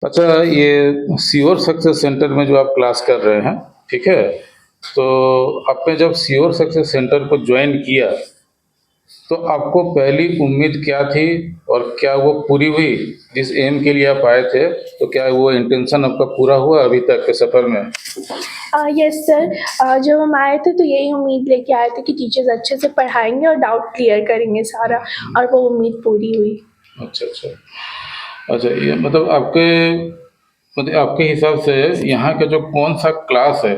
अच्छा, ये sure success centre में जो आप क्लास कर रहे हैं, ठीक है? तो आपने जब श्योर सक्सेस सेंटर को जॉइन किया, तो आपको पहली उम्मीद क्या थी और क्या वो पूरी हुई? जिस एम के लिए आप आए थे, तो क्या वो इंटेंशन आपका पूरा हुआ अभी तक के सफ़र में? यस सर, जब हम आए थे तो यही उम्मीद लेके आए थे कि टीचर्स अच्छे से पढ़ाएंगे और डाउट क्लियर करेंगे सारा, और वो उम्मीद पूरी हुई। अच्छा, अच्छा। अच्छा, ये मतलब आपके हिसाब से यहाँ का जो कौन-सा क्लास है,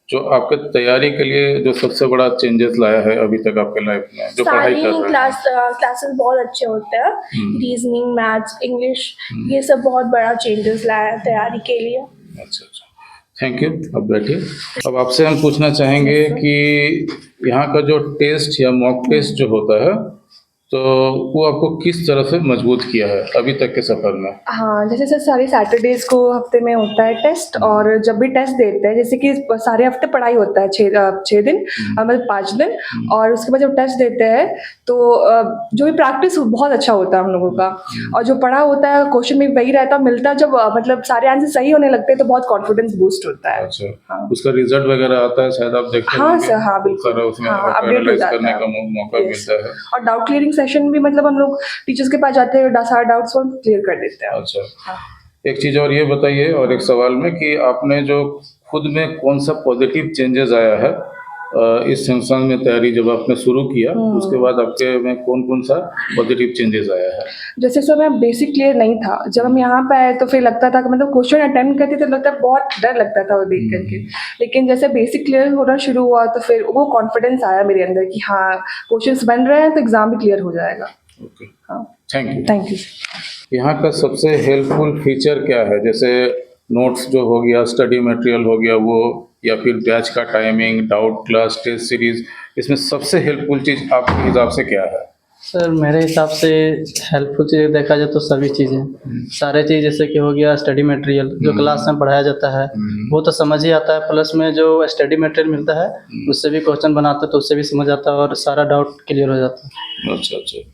जो आपके तैयारी के लिए जो सबसे बड़ा चेंजेस लाया है अभी तक आपके लाइफ में, जो पढ़ाई सारी कर रहे हैं? क्लासेस बहुत अच्छे होते हैं, रीजनिंग, मैथ्स, इंग्लिश, ये सब बहुत बड़ा चेंजेस लाया है तैयारी के लिए। अच्छा, अच्छा। थैंक यू, अब बैठिए। अब आपसे हम पूछना चाहेंगे कि यहाँ का जो टेस्ट या मॉक टेस्ट जो होता है, तो वो आपको किस तरह से मजबूत किया है अभी तक के सफ़र में? हाँ, जैसे सर सारे सैटरडेज़ को हफ्ते में होता है टेस्ट, और जब भी टेस्ट देते हैं, जैसे कि सारे हफ्ते पढ़ाई होता है 6 दिन, मतलब 5 दिन, और उसके बाद जब टेस्ट देते हैं तो जो भी प्रैक्टिस बहुत अच्छा होता है हम लोगों का, और जो पढ़ा होता है क्वेश्चन भी वही रहता है, मिलता है जब मतलब सारे आंसर सही होने लगते हैं तो बहुत कॉन्फिडेंस बूस्ट होता है। अच्छा, हाँ। उसका रिजल्ट वगैरह आता है, शायद आप देखते हाँ होंगे? सर, हाँ बहुत बिल्कुल। सारा उसमें हाँ, आपको अपडेट हो एनालाइज़ जाता करने है। का मौका यस, मिलता है। और डाउट क्लियरिंग सेशन भी मतलब हम लोग टीचर्स के पास जाते हैं, सारे डाउट्स हम क्लियर कर देते हैं। अच्छा। हाँ। एक चीज़ और ये बताइए और एक सवाल में कि आपने जो खुद में कौन-सा पॉज़िटिव चेंजेज़ आया है इस संस्थान में तैयारी जब आपने शुरू किया, उसके बाद आपके में कौन-कौन सा पॉज़िटिव चेंजेज़ आया है? जैसे सर मैं बेसिक क्लियर नहीं था, जब हम यहाँ पे आए तो फिर लगता था कि मतलब क्वेश्चन अटेम्प्ट करते थे, लगता बहुत डर लगता था वो देख करके, लेकिन जैसे बेसिक क्लियर होना शुरू हुआ तो फिर वो कॉन्फिडेंस आया मेरे अंदर कि हाँ, क्वेश्चंस बन रहे हैं तो एग्जाम भी क्लियर हो जाएगा। ओके, हाँ, थैंक यू। Thank you. यहाँ का सबसे हेल्पफुल फीचर क्या है? जैसे नोट्स जो हो गया, स्टडी मटेरियल हो गया वो, या फिर बैच का timing, doubt class, test series, इसमें सबसे हेल्पफुल चीज़ आपके हिसाब से क्या है? सर मेरे हिसाब से हेल्पफुल चीज़ देखा जाए तो सभी चीज़ें, सारे चीज़ जैसे कि हो गया स्टडी मटेरियल जो क्लास में पढ़ाया जाता है वो तो समझ ही आता है, प्लस में जो स्टडी मटेरियल मिलता है उससे भी क्वेश्चन बनाते तो उससे भी समझ आता है और सारा डाउट क्लियर हो जाता है। अच्छा, अच्छा।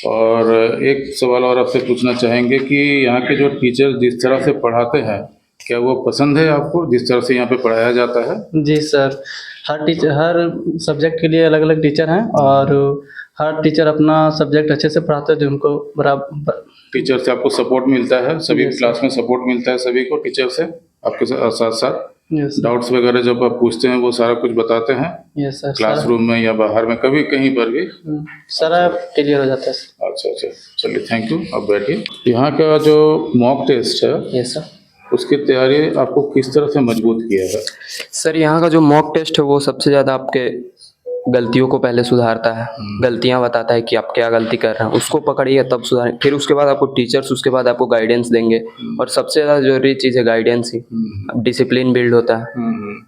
और एक सवाल और आपसे पूछना चाहेंगे कि यहाँ के जो टीचर जिस तरह से पढ़ाते हैं, क्या वो पसंद है आपको, जिस तरह से यहाँ पे पढ़ाया जाता है? जी सर, हर सब्जेक्ट के लिए अलग अलग टीचर हैं और हर टीचर अपना सब्जेक्ट अच्छे से पढ़ाते हैं जो उनको बराबर। टीचर से आपको सपोर्ट मिलता है, सभी Yes, क्लास में सपोर्ट मिलता है सभी को टीचर से, आपके साथ साथ यस डाउट्स वगैरह जब आप पूछते हैं वो सारा कुछ बताते हैं यस सर, क्लासरूम में या बाहर में, कभी कहीं पर भी? सारा क्लियर हो जाता है सर। अच्छा, अच्छा। चलिए, थैंक यू, अब बैठिए। यहाँ का जो मॉक टेस्ट है, यस सर। उसकी तैयारी आपको किस तरह से मजबूत किया है? सर यहाँ का जो मॉक टेस्ट है वो सबसे ज़्यादा आपके गलतियों को पहले सुधारता है, गलतियाँ बताता है कि आप क्या गलती कर रहे हैं, उसको पकड़िए तब सुधारें, फिर उसके बाद आपको टीचर्स उसके बाद आपको गाइडेंस देंगे, और सबसे ज़्यादा ज़रूरी चीज़ है गाइडेंस ही, डिसिप्लिन बिल्ड होता है।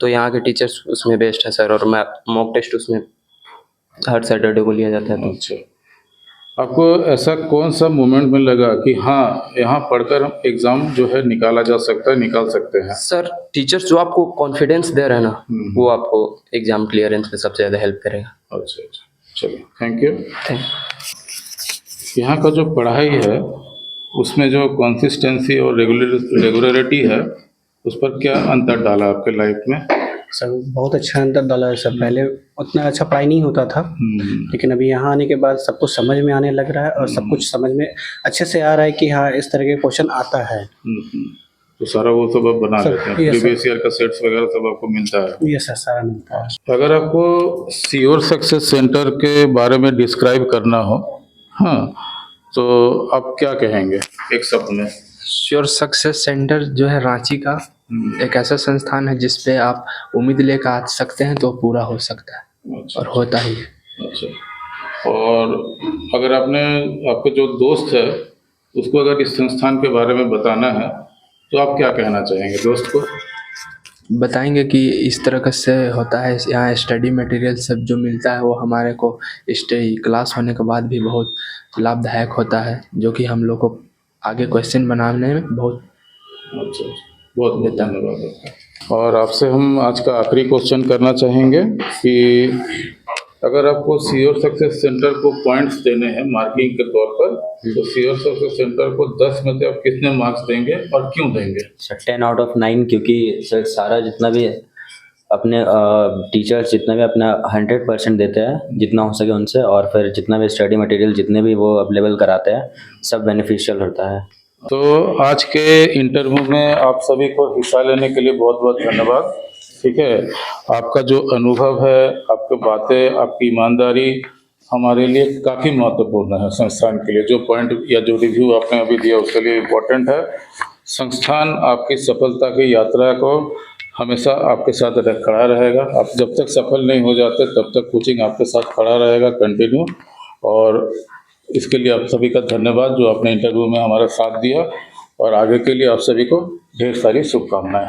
तो यहाँ के टीचर्स उसमें बेस्ट है सर, और मॉक टेस्ट उसमें हर सैटरडे को लिया जाता है। तो अच्छा, आपको ऐसा कौन सा मोमेंट में लगा कि हाँ, यहाँ पढ़कर हम एग्ज़ाम जो है निकाला जा सकता है, निकाल सकते हैं? सर टीचर्स जो आपको कॉन्फिडेंस दे रहे हैं ना, वो आपको एग्ज़ाम क्लियरेंस में सबसे ज़्यादा हेल्प करेगा। अच्छा, अच्छा। चलिए, थैंक यू। यहाँ का जो पढ़ाई है, उसमें जो कंसिस्टेंसी और रेगुलरिटी है, उस पर क्या अंतर डाला आपके लाइफ में? सर बहुत अच्छा अंतर डाला है सर, पहले उतना अच्छा पढ़ाई नहीं होता था, लेकिन अभी यहाँ आने के बाद सब कुछ समझ में आने लग रहा है, और सब कुछ समझ में अच्छे से आ रहा है कि हाँ इस तरह के क्वेश्चन आता है। तो सारा वो सब आप बना लेते हैं, yes, sir. प्रीवियस ईयर का सेट्स वगैरह सब आपको मिलता है? ये सर सारा मिलता है। अगर आपको श्योर सक्सेस सेंटर के बारे में डिस्क्राइब करना हो, हाँ, तो आप क्या कहेंगे एक शब्द में? श्योर सक्सेस सेंटर जो है रांची का एक ऐसा संस्थान है जिस पे आप उम्मीद लेकर आ सकते हैं तो पूरा हो सकता है। अच्छा, और होता ही है। अच्छा। और अगर आपके जो दोस्त है उसको अगर इस संस्थान के बारे में बताना है, तो आप क्या कहना चाहेंगे दोस्त को? बताएंगे कि इस तरह का से होता है, यहाँ स्टडी मटेरियल सब जो मिलता है वो हमारे को क्लास होने के बाद भी बहुत लाभदायक होता है, जो कि हम लोग को आगे क्वेश्चन बनाने में बहुत अच्छा, बहुत बहुत धन्यवाद आपका। और आपसे हम आज का आखिरी क्वेश्चन करना चाहेंगे कि अगर आपको श्योर सक्सेस सेंटर को पॉइंट्स देने हैं मार्किंग के तौर पर, तो श्योर सक्सेस सेंटर को 10 में से आप कितने मार्क्स देंगे और क्यों देंगे? सर 10 आउट ऑफ 9, क्योंकि सर सारा जितना भी अपने टीचर्स जितना भी अपना 100% देते हैं जितना हो सके उनसे, और फिर जितना भी स्टडी मटेरियल जितने भी वो अवेलेबल कराते हैं सब बेनिफिशियल होता है। तो आज के इंटरव्यू में आप सभी को हिस्सा लेने के लिए बहुत बहुत धन्यवाद। ठीक है, आपका जो अनुभव है, आपकी बातें, आपकी ईमानदारी हमारे लिए काफ़ी महत्वपूर्ण है संस्थान के लिए। जो पॉइंट या जो रिव्यू आपने अभी दिया उसके लिए इम्पोर्टेंट है। संस्थान आपकी सफलता की यात्रा को हमेशा आपके साथ खड़ा रहेगा। आप जब तक सफल नहीं हो जाते तब तक कोचिंग आपके साथ खड़ा रहेगा कंटिन्यू। और इसके लिए आप सभी का धन्यवाद जो आपने इंटरव्यू में हमारा साथ दिया, और आगे के लिए आप सभी को ढेर सारी शुभकामनाएं।